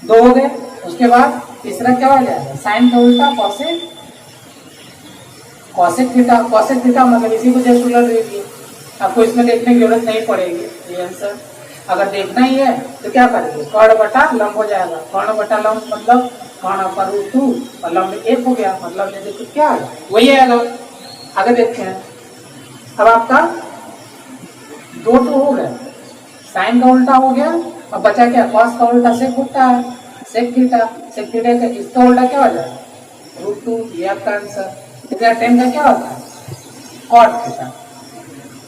2 हो गए। उसके बाद तीसरा क्या हो जाएगा साइन का उल्टा कॉसेक, कॉसेक थीटा मतलब इसी को जस्ट उलट दीजिए, आपको इसमें देखने की जरूरत नहीं पड़ेगी ये आंसर। अगर देखना ही है तो क्या करेंगे कर्ण बटा लंब हो जाएगा, कर्ण बटा लंब मतलब कर्ण पर रूट 2 और लंब 1 हो गया, मतलब ये देखो क्या है वही आएगा। आगे देखते हैं, अब आपका 2 तो हो गया, साइन का उल्टा हो गया, अब बचा क्या कॉस का उल्टा सेक होता है, सेक थीटा का इसका उल्टा क्या हो जाएगा रूट 2, ये आपका आंसर। tan का क्या होता है कॉट थीटा,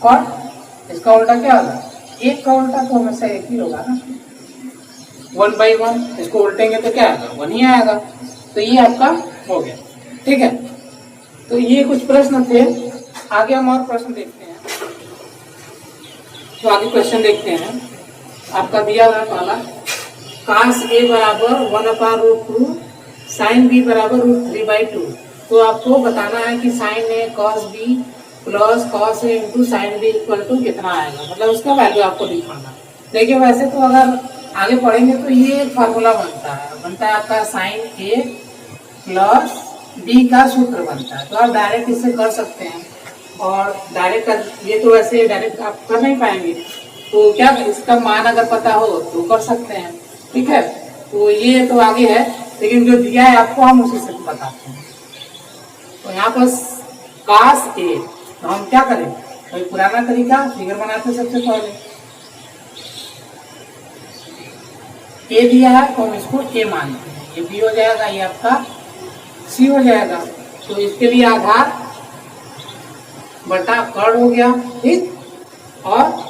कॉट इसका उल्टा क्या होगा 1 का उल्टा तो हमेशा 1 ही होगा ना, 1/1 इसको उल्टेंगे तो क्या आएगा 1 ही आएगा। तो ये आपका हो गया। ठीक है, तो ये कुछ प्रश्न थे, आगे हम और प्रश्न देखते हैं। तो आगे क्वेश्चन देखते हैं, आपका दिया हुआ पहला cos A बराबर 1/√2 sin B बराबर √3/2। तो आपको बताना है कि sin A cos B plus cos A into sin B equal to कितना आएगा, मतलब उसका वैल्यू आपको दिखाना। देखिए वैसे तो अगर आगे पढ़ेंगे तो ये एक फार्मूला बनता है आपका sin A प्लस B का सूत्र बनता है, तो आप डायरेक्ट इससे कर सकते हैं। और डायरेक्ट ये तो वैसे डायरेक्ट आप कर नहीं पाएंगे, तो क्या इसका मान अगर पता हो तो कर सकते हैं। ठीक है, तो ये तो आगे है, लेकिन जो दिया है आपको हम उसी से बताते हैं। तो यहाँ पर cos A, तो हम क्या करें कोई पुराना तरीका फिगर बनाते सबसे पहले, A दिया है तो हम इसको A मानते हैं, ये B हो जाएगा, ये आपका C हो जाएगा। तो इसके लिए आधार बटा कर्ण हो गया, ठीक, और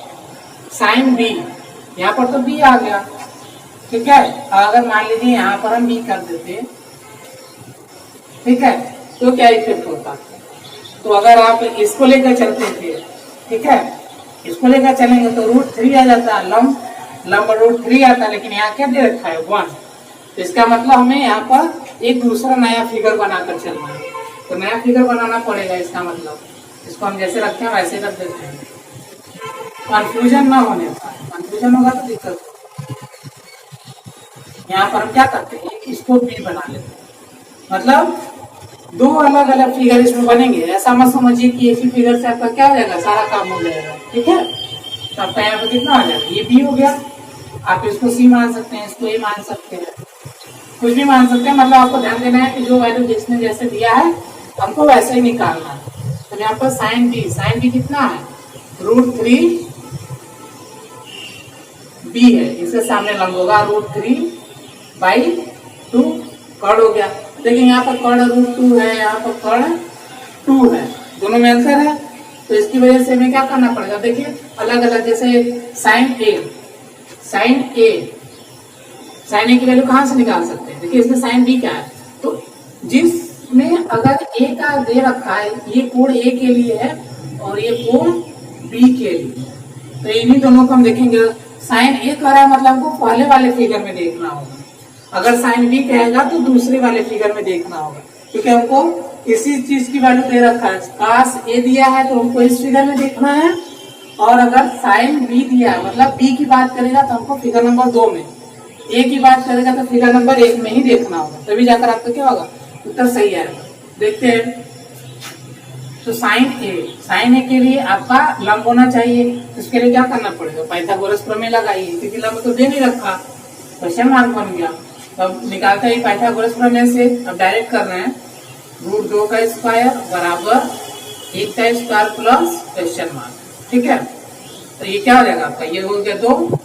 साइन B, यहाँ पर तो B आ गया। ठीक है, अगर मान लीजिए यहाँ पर हम B कर देते, ठीक है, तो क्या इफेक्ट होता। तो अगर आप इसको लेकर चलते थे, ठीक है, इसको लेकर चलेंगे तो √3 आ जाता, लंब √3 आता, लेकिन यहाँ क्या दे रखा है 1। तो इसका मतलब हमें यहाँ पर एक दूसरा नया फिगर बनाकर चलना है, तो नया फिगर बनाना पड़ेगा। इसका मतलब इसको हम जैसे रखते हैं वैसे रख देते हैं, कंफ्यूजन ना होने पाए, कंफ्यूजन होगा तो दिक्कत। यहाँ पर हम क्या करते हैं इसको भी बना लेते हैं, मतलब 2 अलग अलग फिगर इसमें बनेंगे। ऐसा मत समझिए कि एक ही फिगर से आपका क्या हो जाएगा सारा काम हो जाएगा। ठीक है, तो आपका यहाँ पर कितना हो जाएगा, ये B हो गया, आप इसको C मान सकते हैं, इसको A मान सकते हैं, कुछ भी मान सकते हैं। मतलब आपको ध्यान देना है कि जो वैल्यू जिसने जैसे दिया है हमको वैसे ही निकालना है। तो यहाँ पर साइन B कितना है √3 बी है, इसके सामने लंब होगा √3/2 कर्ण हो गया। देखिए यहाँ पर कर्ण √2 है, यहाँ पर कर्ण 2 है, दोनों में आंसर है। तो इसकी वजह से हमें क्या करना पड़ेगा, देखिए अलग अलग, जैसे साइन ए की वैल्यू कहाँ से निकाल सकते हैं, देखिए इसमें साइन बी क्या है, तो जिसमें अगर ए का दे रखा है, ये कोण ए के लिए है और ये कोण बी के लिए, तो इन्हीं दोनों को हम देखेंगे। साइन ए कह रहा है मतलब हमको पहले वाले फिगर में देखना होगा, अगर साइन बी कहेगा तो दूसरे वाले फिगर में देखना होगा, क्योंकि हमको इसी चीज की वैल्यू दे रखा है। काश ए दिया है तो हमको इस फिगर में देखना है, और अगर साइन बी दिया है मतलब बी की बात करेगा तो हमको फिगर नंबर 2 में, ए की बात करेगा तो फिगर नंबर 1 में ही देखना होगा, तभी जाकर आपका क्या होगा, उत्तर सही आएगा। देखते हैं, तो साइन ए के लिए आपका लंब होना चाहिए, इसके लिए क्या करना पड़ेगा, पाइथागोरस प्रमेय लगाइए, क्योंकि लंब तो दे नहीं रखा, क्वेश्चन मार्क बन गया। अब निकालते ही पाइथागोरस प्रमेय से, अब डायरेक्ट कर रहे हैं, √2 का स्क्वायर बराबर 1 का स्क्वायर प्लस क्वेश्चन मार्क, ठीक है। तो ये क्या हो जाएगा आपका, ये हो गया 2,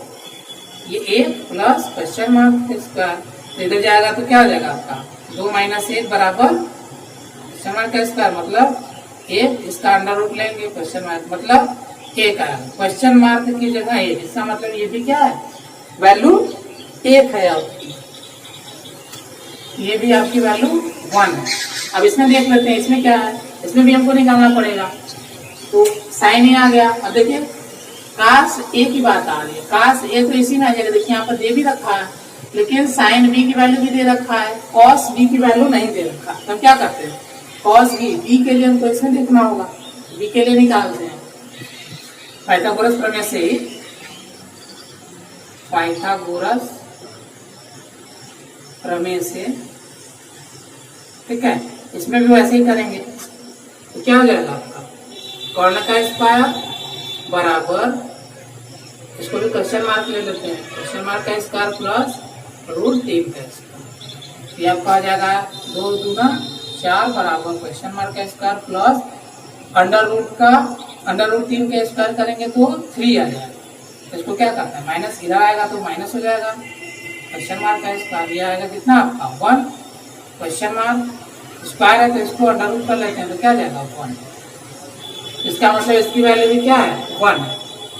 ये 1 प्लस क्वेश्चन मार्क स्क्वायर, इधर जाएगा तो क्या हो जाएगा आपका 2 - 1 बराबर क्वेश्चन मार्क का स्क्वायर, मतलब 1, इसका अंडर रूट लेंगे, क्वेश्चन मार्क मतलब 1 आया, क्वेश्चन मार्क की जगह 1, इसका मतलब ये भी क्या है, वैल्यू 1 है आपकी, ये भी आपकी वैल्यू 1 है। अब इसमें देख लेते हैं, इसमें क्या है, इसमें भी हमको निकालना पड़ेगा, तो साइन ए आ गया। अब देखिए काश ए की बात आ रही है, काश ए तो इसी में आ जाएगा, देखिए यहाँ पर दे भी रखा है, लेकिन साइन बी की वैल्यू भी दे रखा है, कॉस बी की वैल्यू नहीं दे रखा, तो हम क्या करते हैं, कॉस बी के लिए हमको इसमें देखना होगा, बी के लिए निकालते हैं पाइथागोरस प्रमेय से ही, पाइथागोरस प्रमेय से, ठीक है, इसमें भी वैसे ही करेंगे। तो क्या हो जाएगा आपका, कर्ण का स्क्वायर बराबर, इसको भी क्वेश्चन मार्क ले लेते हैं, क्वेश्चन मार्क का स्क्वायर प्लस √3 का स्क्वायर, ये आपका आ जाएगा 2 × 2 = 4 बराबर क्वेश्चन मार्क का स्क्वायर प्लस √3 का स्क्वायर करेंगे तो 3 आ जाएगा। तो इसको क्या करना है, माइनस, इधर आएगा तो माइनस हो जाएगा, क्वेश्चन मार्क का स्क्वायर, ये आएगा कितना आपका 1, क्वेश्चन मार्क स्क्वायर है तो इसको अंडर रूट कर लेते हैं, तो क्या आ जाएगा 1, इसका मतलब इसकी वैल्यू भी क्या है 1 है।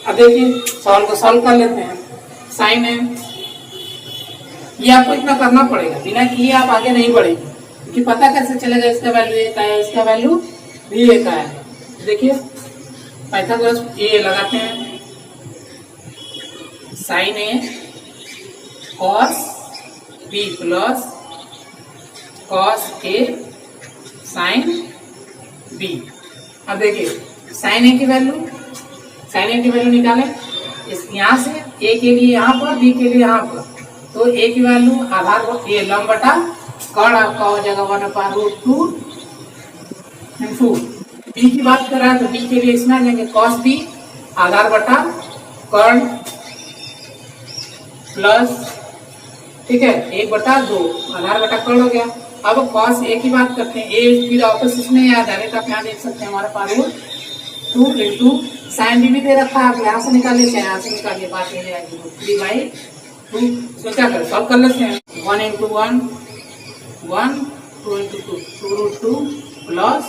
अब देखिए सॉल्व को सॉल्व कर लेते हैं, साइन है, ये आपको इतना करना पड़ेगा, बिना किए आप आगे नहीं बढ़ेंगे, क्योंकि पता कैसे चलेगा इसका वैल्यू 1 है, इसका वैल्यू भी 1 आएगा। देखिए पाइथागोरस ये लगाते हैं, sign A cos B plus cos A sine B. अब देखिए साइन ए की वैल्यू निकालें, इस यहाँ से ए के लिए यहाँ पर, बी के लिए यहाँ पर, तो ए की वैल्यू आधार ये लंब बटा कर्ण आपका हो जाएगा 1/√2 × बी की बात कर रहा है तो बी के लिए इसमें आ जाएंगे कॉस बी आधार बटा कर्ण प्लस, ठीक है, 1/2 आधार बटा कर्ण हो गया। अब कॉस ए की बात करते हैं, ए फिर वापस इसमें या डायरेक्ट आप यहाँ देख सकते हैं, हमारे पास 2 × साइन बी भी दे रखा है, आप यहाँ से निकालिए चाहे यहाँ से निकालिए, बात ये आएगी 3/2। इसमें क्या करें, सॉल्व कर लेते हैं, 1 × 1 1, 2 × 2 2√2 प्लस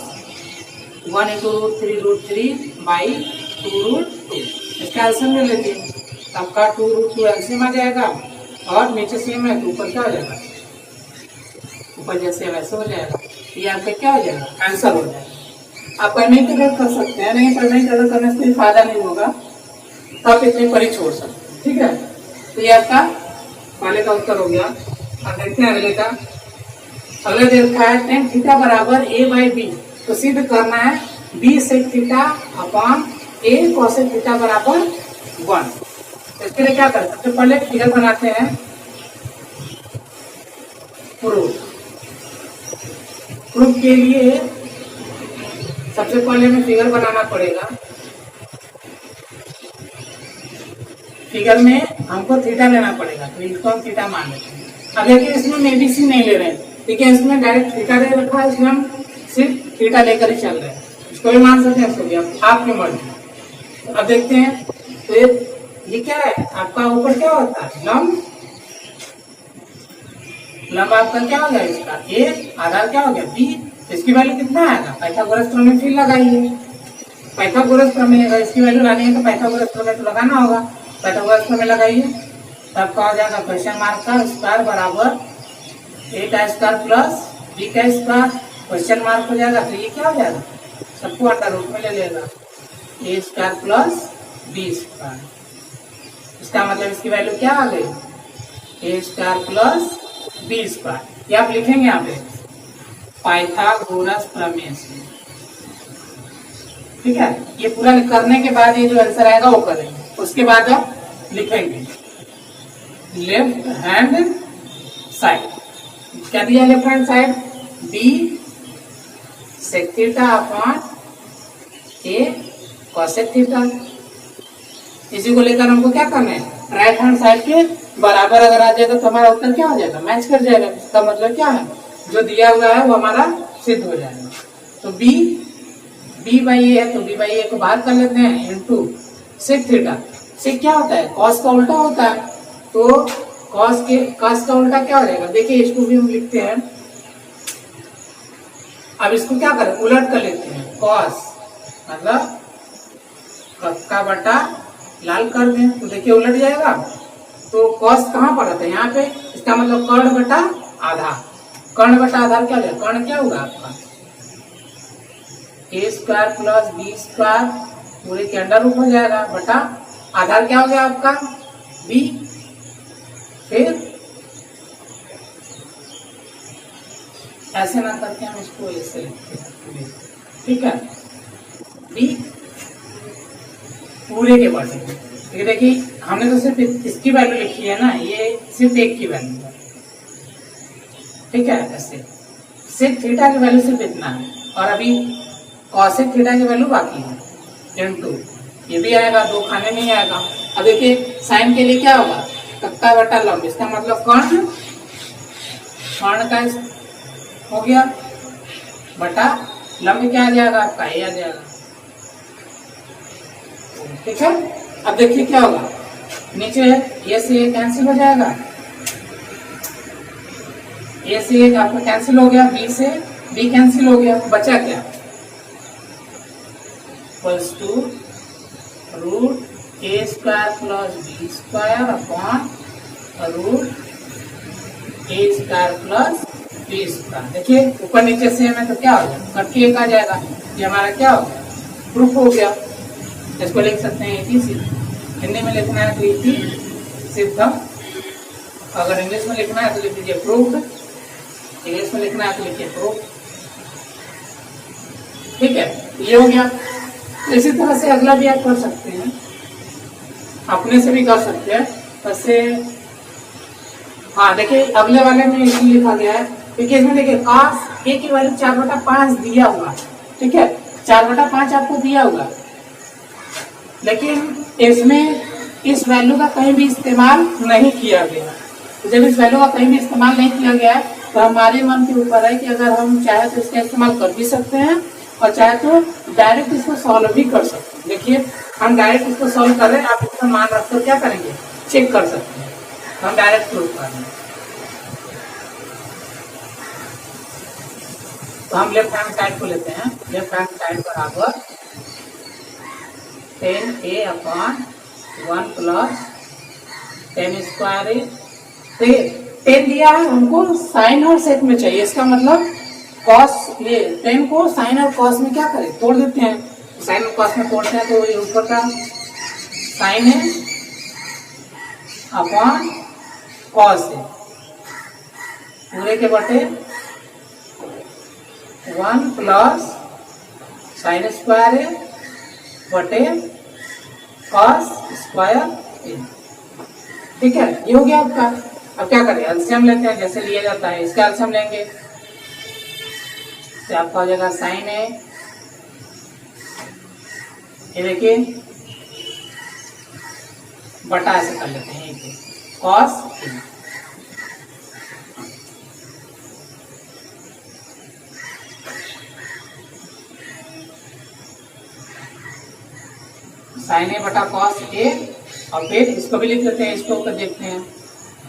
1 × √3/2√2, इसका एल्सियम ले लीजिए, आपका 2√2 एल्सियम आ जाएगा, और नीचे सेम है तो ऊपर क्या हो जाएगा, ऊपर जैसे वैसे हो जाएगा, ये आपका क्या हो जाएगा, आंसर हो जाएगा। आप करने के लिए कर सकते हैं, नहीं करने से कोई फायदा नहीं होगा, तो आप इतने पर ही छोड़ सकते हैं, ठीक है। तो ये आपका पहले का उत्तर हो गया। अब देखते हैं अगले का, अगले देखा है tan थीटा बराबर a/b, तो सिद्ध करना है b sec theta upon a cosec theta बराबर 1। इसके लिए क्या करते हैं, सबसे पहले फिगर बनाते हैं, प्रूफ के लिए सबसे पहले हमें फिगर बनाना पड़ेगा, फिगर में हमको थीटा लेना पड़ेगा, तो इसको हम थीटा मान लेते हैं। अब देखिए इसमें हम एबीसी नहीं ले रहे हैं, ठीक है, इसमें डायरेक्ट थीटा दे रखा है, इसमें हम सिर्फ थीटा लेकर ही चल रहे हैं, इसको भी मान सकते हैं, इसको भी आपकी मर्जी। अब देखते हैं, तो ये ये क्या है आपका ऊपर क्या होता है लंब, लंब आपका क्या हो गया इसका ए, आधार क्या हो गया बी। इसकी वैल्यू कितना आएगा, पाइथागोरस प्रमेय फिर लगाइए, पाइथागोरस प्रमेय अगर इसकी वैल्यू लानी है तो पाइथागोरस प्रमेय तो लगाना होगा, पाइथागोरस प्रमेय लगाइए, तब क्या हो जाएगा क्वेश्चन मार्क का स्क्वायर बराबर ए का स्क्वायर प्लस बी का स्क्वायर, क्वेश्चन मार्क हो जाएगा तो ये क्या हो जाएगा सबको अंडर रूट में ले लेगा ए स्क्वायर प्लस बी स्क्वायर, इसका मतलब इसकी वैल्यू क्या आ गई ए स्क्वायर प्लस बी स्क्वायर। ये आप लिखेंगे यहाँ पे पाइथागोरस प्रमेय से, ठीक है। ये पूरा करने के बाद ये जो आंसर आएगा वो करेंगे, उसके बाद आप लिखेंगे लेफ्ट हैंड साइड, क्या दिया left hand side B sec theta upon A cosec theta, इसी को लेकर हमको क्या करना है राइट हैंड साइड के बराबर अगर आ जाएगा तो हमारा उत्तर क्या हो जाएगा मैच कर जाएगा, इसका मतलब क्या है जो दिया हुआ है वो हमारा सिद्ध हो जाएगा। तो बी बाई ए है तो बी बाई ए को बाहर कर लेते हैं इनटू सेक थीटा, सेक क्या होता है कॉस का उल्टा होता है, तो कॉस का उल्टा क्या हो जाएगा देखिए इसको भी हम लिखते हैं, अब इसको क्या करें उलट कर लेते हैं कॉस मतलब कक्का बटा लाल कर दें तो देखिए उलट जाएगा, तो कॉस कहाँ पर रहता है यहाँ पे, इसका मतलब कर्ण बटा आधार, कर्ण बटा आधार क्या होगा कर्ण क्या होगा आपका ए स्क्वायर प्लस बी स्क्वायर पूरे के अंडर रूट हो जाएगा बटा आधार क्या हो गया आपका बी, फिर ऐसे ना करके हम इसको ऐसे लिखते हैं, ठीक है बी पूरे के बटे, ठीक देखिए हमने तो सिर्फ इसकी वैल्यू लिखी है ना, ये सिर्फ एक की वैल्यू है, ठीक है ऐसे सेक थीटा की वैल्यू सिर्फ इतना है और अभी कॉसेक थीटा की वैल्यू बाकी है इनटू ये भी आएगा दो खाने में ही आएगा। अब देखिए साइन के लिए क्या होगा कक्का बटा लंब, इसका मतलब कर्ण का हो गया बटा लंब क्या आ जाएगा आपका ए आ जाएगा, ठीक है। अब देखिए क्या होगा नीचे ये से ये कैंसिल हो जाएगा, ए से एक आपका कैंसिल हो गया, बी से बी कैंसिल हो गया, बचा क्या equals to root A square plus B square upon root A square plus B square. देखिए ऊपर नीचे सेम है तो क्या हो जाएगा कट के एक आ जाएगा, ये हमारा क्या हो गया प्रूफ हो गया, इसको लिख सकते हैं इति सिद्ध, हिंदी में लिखना है तो इति सिद्धम, अगर इंग्लिश में लिखना है तो लिख दीजिए प्रूफ, इंग्लिश में लिखना है तो लिखिए प्रूफ, ठीक है ये हो गया। इसी तरह से अगला भी आप कर सकते हैं, अपने से भी कर सकते हैं वैसे। हाँ देखिए अगले वाले में इसलिए लिखा गया है क्योंकि इसमें देखिए cos ए की वैल्यू 4/5 दिया हुआ, ठीक है 4/5 आपको दिया हुआ, लेकिन इसमें इस वैल्यू का कहीं भी इस्तेमाल नहीं किया गया, जब इस वैल्यू का कहीं भी इस्तेमाल नहीं किया गया है तो हमारे मन के ऊपर है कि अगर हम चाहे तो इसका इस्तेमाल कर भी सकते हैं और चाहे तो डायरेक्ट इसको सॉल्व भी कर सकते हैं। देखिए हम डायरेक्ट इसको सॉल्व कर रहे हैं, आप इसका मान रखकर क्या करेंगे चेक कर सकते हैं, हम डायरेक्ट प्रूव कर रहे हैं। तो हम लेफ्ट हैंड साइड को लेते हैं, लेफ्ट हैंड साइड बराबर 10a अपॉन 1 प्लस 10 स्क्वायर, 10 दिया है हमको साइन और सेक में चाहिए, इसका मतलब कॉस ये 10 को साइन और कॉस में क्या करें तोड़ देते हैं, साइन और कॉस में तोड़ते हैं तो ये ऊपर का साइन है अपॉन कॉस है पूरे के बटे 1 प्लस साइन स्क्वायर है बटे कॉस स्क्वायर, ठीक है ये हो गया आपका। अब क्या करें एलसीएम लेते हैं जैसे लिया जाता है, इसका एलसीएम लेंगे तो आपका हो जाएगा साइन है, ये देखिए बटा ऐसे कर लेते हैं कॉस, साइन ए बटा कॉस ए और फिर इसको भी लिख लेते हैं, इसको कर देखते हैं।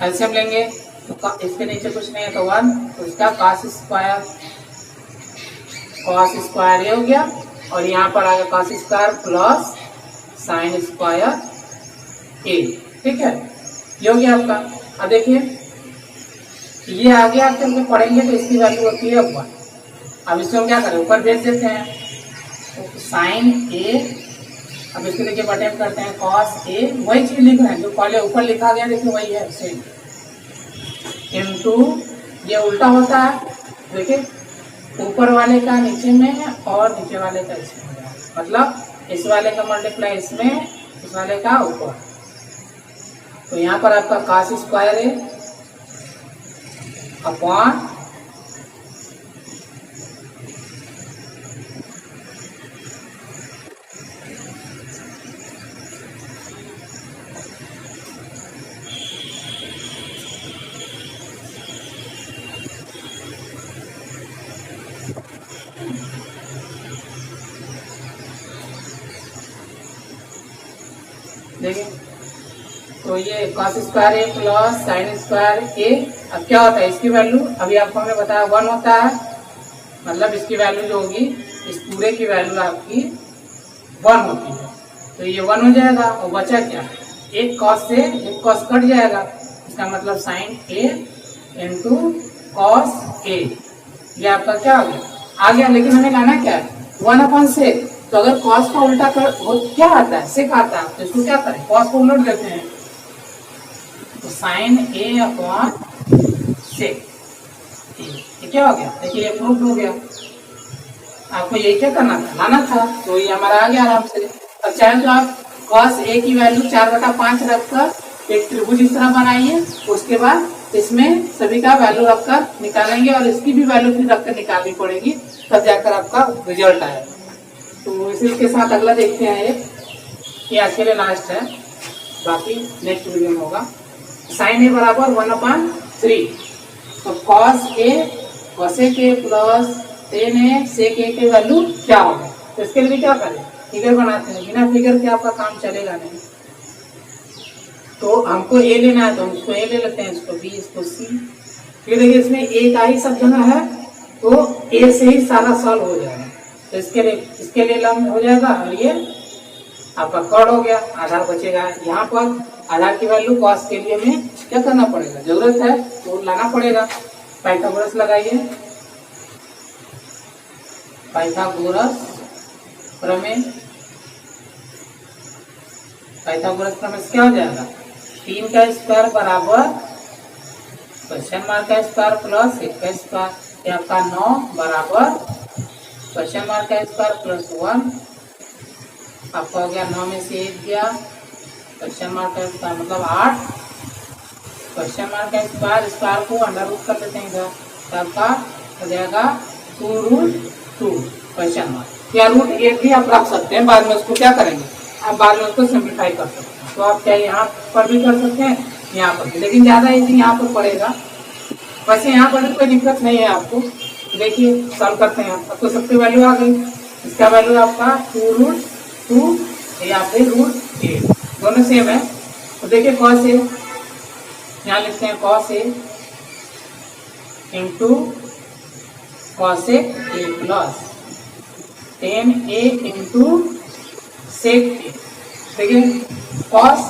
एलसीएम लेंगे तो इसके नीचे कुछ नहीं है तो 1, तो इसका cos स्क्वायर ये हो गया, और यहाँ पर आ गया cos square plus sine square A. ठीक है, ये हो गया आपका। अब देखिए ये आगे आप चल के पढ़ेंगे तो इसकी वैल्यू होती है 1। अब इसको हम क्या करें, ऊपर भेज देते हैं, तो साइन ए, अब इसके देखिए बटन करते हैं cos ए, वही चीज लिख रहे हैं जो पहले ऊपर लिखा गया, देखिए वही है सेम, इनटू ये उल्टा होता है, देखिए ऊपर वाले का नीचे में है और नीचे वाले का इसमें है, मतलब इस वाले का मल्टीप्लाई इसमें, इस वाले का ऊपर। तो यहाँ पर आपका cos स्क्वायर है अपॉन देखिए, तो ये cos स्क्वायर ए प्लस साइन स्क्वायर ए। अब क्या होता है इसकी वैल्यू, अभी आपको हमने बताया 1 होता है, मतलब इसकी वैल्यू जो होगी, इस पूरे की वैल्यू आपकी 1 होती है, तो ये 1 हो जाएगा। और बचा क्या, एक cos से एक cos कट जाएगा, इसका मतलब साइन ए इंटू cos ए, ये आपका क्या हो गया, आ गया। लेकिन हमें लाना क्या है, 1/sec। तो अगर cos का उल्टा कर क्या आता है, sec आता है, तो इसको क्या करें, cos को उलट देते हैं, तो साइन ए अपॉन सेक, ये क्या हो गया, देखिए ये प्रूफ हो गया। आपको ये क्या करना था, लाना था, तो ये हमारा आ गया आराम से। अब चाहे तो आप cos ए की वैल्यू 4/5 रखकर एक त्रिभुज इस तरह बनाइए, उसके बाद इसमें सभी का वैल्यू रखकर निकालेंगे और इसकी भी वैल्यू फिर रखकर निकालनी पड़ेगी, तब जाकर आपका रिजल्ट आएगा। तो इसी के साथ अगला देखते हैं, ये आज के लिए लास्ट है, बाकी नेक्स्ट वीडियो में होगा। साइन ए बराबर 1/3, तो cos ए cosec ए प्लस tan ए sec ए के वैल्यू क्या होगा, तो इसके लिए क्या करें, फिगर बनाते हैं, बिना फिगर के आपका काम चलेगा नहीं। तो हमको ए लेना है तो हम इसको ए ले लेते हैं, इसको बी, इसको सी। फिर देखिए इसमें ए का ही सब जगह है, तो ए से ही सारा सॉल्व हो जाएगा। तो इसके लिए लंब हो जाएगा, और ये आपका कॉर्ड हो गया, आधार बचेगा। यहाँ पर आधार की वैल्यू cos के लिए हमें क्या करना पड़ेगा, जरूरत है तो लाना पड़ेगा। पाइथागोरस लगाइए, पाइथागोरस प्रमेय, पाइथागोरस प्रमेय क्या हो जाएगा, 3 का स्क्वायर बराबर क्वेश्चन मार्क का स्क्वायर प्लस 1 का स्क्वायर, ये आपका 9 बराबर क्वेश्चन मार्क का स्क्वायर प्लस 1, आपका हो गया 9 में से 1 गया, क्वेश्चन मार्क का स्क्वायर मतलब 8, क्वेश्चन मार्क का स्क्वायर को अंडर रूट कर लेते हैं इधर, तो आपका हो जाएगा 2√2 क्वेश्चन मार्क, या √8 भी आप रख सकते हैं, बाद में उसको क्या करेंगे, आप बाद में उसको सिंप्लीफाई कर सकते हैं। तो आप क्या यहाँ पर भी कर सकते हैं, यहाँ पर भी, लेकिन ज्यादा इजी यहाँ पर पड़ेगा। वैसे यहाँ पर कोई दिक्कत नहीं है आपको। देखिए सॉल्व करते हैं, अब तो सबकी वैल्यू आ गई, इसका वैल्यू आपका 2√2 या फिर √8, दोनों सेम है। तो देखिए cos ए, यहाँ लिखते हैं cos ए इंटू cosec ए प्लस tan ए इंटू sec ए। देखिए cos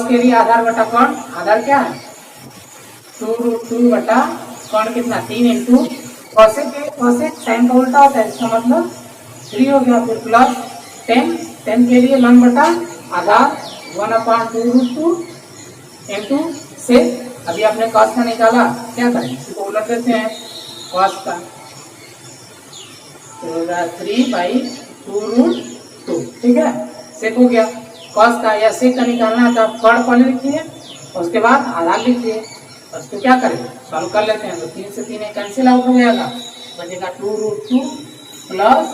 के लिए आधार बटा कर्ण, आधार क्या है 2√2 बटा कर्ण कितना 3 इंटू cosec साइन का उल्टा होता है, इसका मतलब 3 हो गया, फिर प्लस 10 के लिए लंब बटा आधार 1/2√2 इंटू sec। अभी आपने cos का निकाला, क्या करें, इसको उलट देते हैं, cos का तो 3/2√2, ठीक है, sec हो गया। cos का या sec का निकालना है तो आप कर्ण पहले लिखिए और उसके बाद आधार लिखिए, और इसको क्या करेंगे, सॉल्व कर लेते हैं। तो 3 से 3 कैंसिल आउट हो जाएगा, बचेगा 2√2 प्लस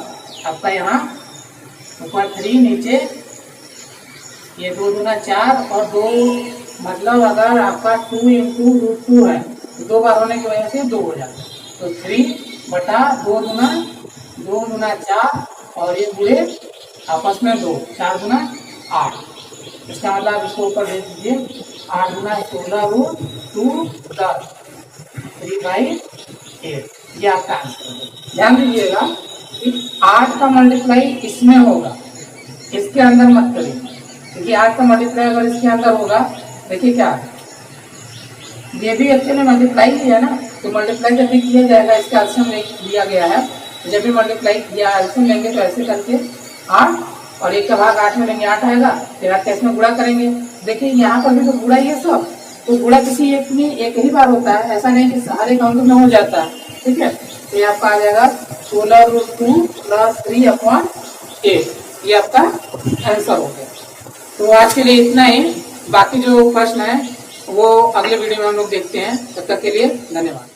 आपका यहाँ ऊपर 3 नीचे ये 2 दूना 4 और 2, मतलब अगर आपका 2 इंटू √2 है तो 2 बार होने की वजह से 2 हो जाता है, तो 3 बटा 2 दूना 4 और ये पूरे आपस में 2, 4 दूना 8, इसका मतलब आप इसको ऊपर दे दीजिए 8 गुना 16 रूट 2 10 3/8, ये आपका आंसर है। ध्यान दीजिएगा कि 8 का मल्टीप्लाई इसमें होगा, इसके अंदर मत करिए, क्योंकि 8 का मल्टीप्लाई अगर इसके अंदर होगा, देखिए क्या ये भी एक्चुअली मल्टीप्लाई ही है ना, तो मल्टीप्लाई जब भी किया जाएगा इसका एल्सियम लिया गया है, जब भी मल्टीप्लाई किया एल्सियम लेंगे तो ऐसे करके 8 और 1 का भाग 8 में लेंगे 8 आएगा, फिर 8 इसमें गुणा करेंगे। देखिए यहाँ पर भी तो गुणा ही है सब, तो गुणा किसी एक में एक ही बार होता है, ऐसा नहीं कि हर एक अंक में हो जाता है। ठीक है, तो ये आपका आ जाएगा 16 रूट 2 प्लस 3/8, ये आपका आंसर हो गया। तो आज के लिए इतना ही, बाकी जो प्रश्न है वो अगले वीडियो में हम लोग देखते हैं। तब तक के लिए धन्यवाद।